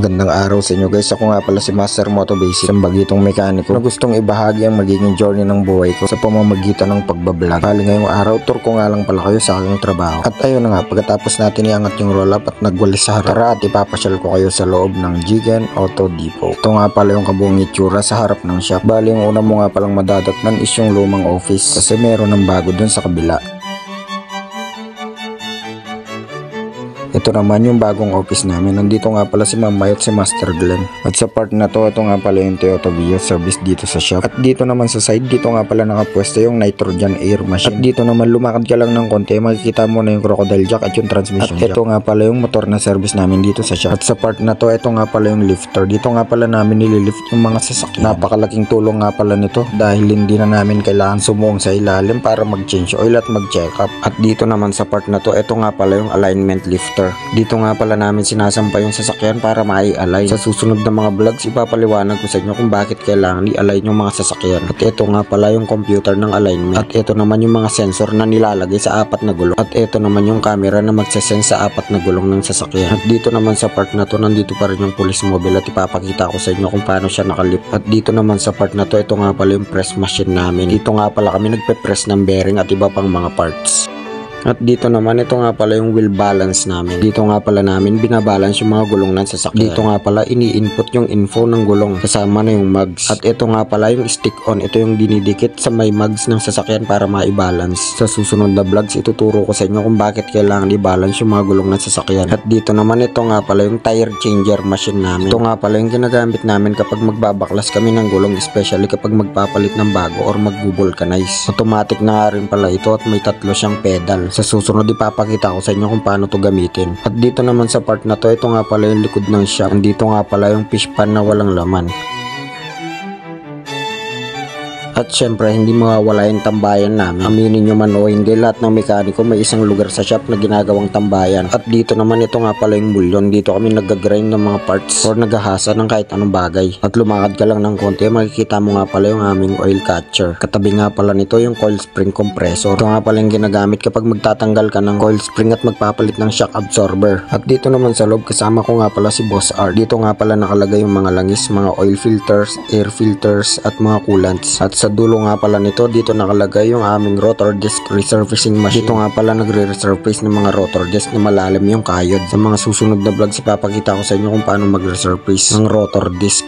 Magandang araw sa inyo guys. Ako nga pala si Master Moto Basic, isang bagitong mekaniko na gustong ibahagi ang magiging journey ng buhay ko sa pamamagitan ng pagbablog. Bali ngayong araw, tour ko nga lang pala kayo sa aking trabaho. At ayun na nga, pagkatapos natin iangat yung roll up at nagwalis sa harap, tara at ipapasyal ko kayo sa loob ng Jigen Auto Depot. Ito nga pala yung kabuong itsura sa harap ng shop. Bali yung una mo nga palang madadatnan is yung lumang office kasi meron ng bago dun sa kabila. Ito naman yung bagong office namin. Nandito nga pala si Ma'am May at si Master Glenn. At sa part na to, ito nga pala yung Toyota Vios service dito sa shop. At dito naman sa side, dito nga pala nakapwesto yung nitrogen air machine. At dito naman lumakad ka lang ng konti, makikita mo na yung crocodile jack at yung transmission jack. At ito nga pala yung motor na service namin dito sa shop. At sa part na to, ito nga pala yung lifter. Dito nga pala namin nililift yung mga sasakyan. Napakalaking tulong nga pala nito dahil hindi na namin kailangan sumuong sa ilalim para mag-change oil at mag-check up. At dito naman sa part na to, ito nga pala yung alignment lifter. Dito nga pala namin sinasampay yung sasakyan para mai-align. Sa susunod na mga vlogs, ipapaliwanag ko sa inyo kung bakit kailangan i-align yung mga sasakyan. At ito nga pala yung computer ng alignment. At ito naman yung mga sensor na nilalagay sa apat na gulong. At ito naman yung camera na magsasense sa apat na gulong ng sasakyan. At dito naman sa part na to, nandito pa rin yung police mobile at ipapakita ko sa inyo kung paano siya nakalip. At dito naman sa part na to, ito nga pala yung press machine namin. Dito nga pala kami nagpe-press ng bearing at iba pang mga parts. At dito naman, ito nga pala yung wheel balance namin. Dito nga pala namin binabalance yung mga gulong ng sasakyan. Dito nga pala ini-input yung info ng gulong kasama na yung mags. At ito nga pala yung stick on. Ito yung dinidikit sa may mags ng sasakyan para ma-balance. Sa susunod na vlogs, ituturo ko sa inyo kung bakit kailangan i-balance yung mga gulong ng sasakyan. At dito naman, ito nga pala yung tire changer machine namin. Ito nga pala yung ginagamit namin kapag magbabaklas kami ng gulong, especially kapag magpapalit ng bago or mag-vulcanize. Automatic na nga rin pala ito at may tatlo siyang pedal. Sa susunod ipapakita ko sa inyo kung paano to gamitin. At dito naman sa part na to, ito nga pala yung likod ng shop. Dito nga pala yung fish pan na walang laman. At syempre, hindi mawawala yung tambayan namin. Aminin nyo man o hindi, lahat ng mekaniko may isang lugar sa shop na ginagawang tambayan. At dito naman, ito nga pala yung bulyon. Dito kami nag-grind ng mga parts or naghahasa ng kahit anong bagay. At lumakad ka lang ng konti, makikita mo nga pala yung aming oil catcher. Katabi nga pala nito yung coil spring compressor. Ito nga pala yung ginagamit kapag magtatanggal ka ng coil spring at magpapalit ng shock absorber. At dito naman sa loob, kasama ko nga pala si Boss Art. Dito nga pala nakalagay yung mga langis, mga oil filters, air filters at mga coolants. At sa dulo nga pala nito, dito nakalagay yung aming rotor disc resurfacing machine. Dito nga pala nagre-resurface ng mga rotor disc na malalim yung kayod. Sa mga susunod na vlogs, ipapakita ko sa inyo kung paano mag-resurface ng rotor disc.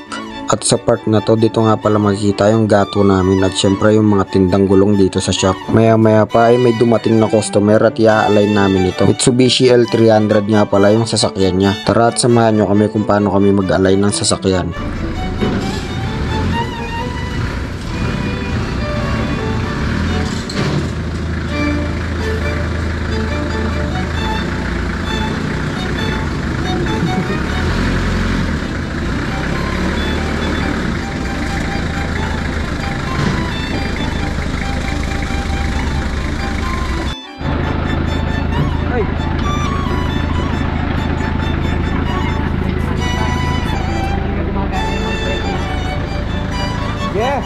At sa part na to, dito nga pala makikita yung gato namin at syempre yung mga tindang gulong dito sa shop. Maya maya pa ay may dumating na customer at i-align namin ito. Mitsubishi L300 nga pala yung sasakyan niya. Tara at samahan nyo kami kung paano kami mag-align ng sasakyan. Yeah.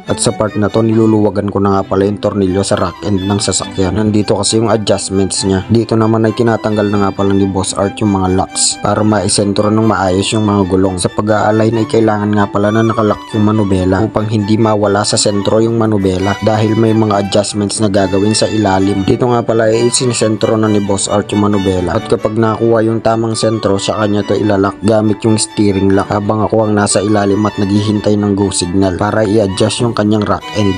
At sa part na to, niluluwagan ko na nga pala yung tornilyo sa rack end ng sasakyan. Nandito kasi yung adjustments niya. Dito naman ay tinatanggal na nga pala ni Boss Art yung mga locks para maisentro ng maayos yung mga gulong. Sa pag-a-align ay kailangan nga pala na nakalock yung manubela upang hindi mawala sa sentro yung manubela dahil may mga adjustments na gagawin sa ilalim. Dito nga pala ay sinisentro na ni Boss Art yung manubela. At kapag nakuha yung tamang sentro, sa kanya to ilalak gamit yung steering lock habang ako ang nasa ilalim at naghihintay ng go signal para i-adjust yung kanyang rack end.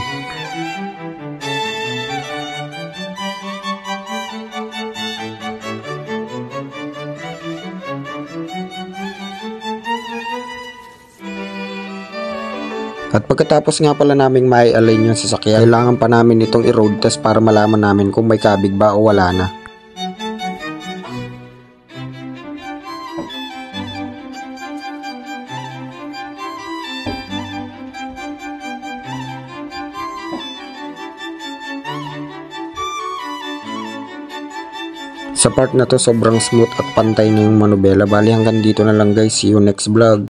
At pagkatapos nga pala naming mai-align yung sasakyan, kailangan pa namin itong i-road test para malaman namin kung may kabig ba o wala na. Sa part na to sobrang smooth at pantay na yung manubela. Bali hanggang dito na lang guys. See you next vlog.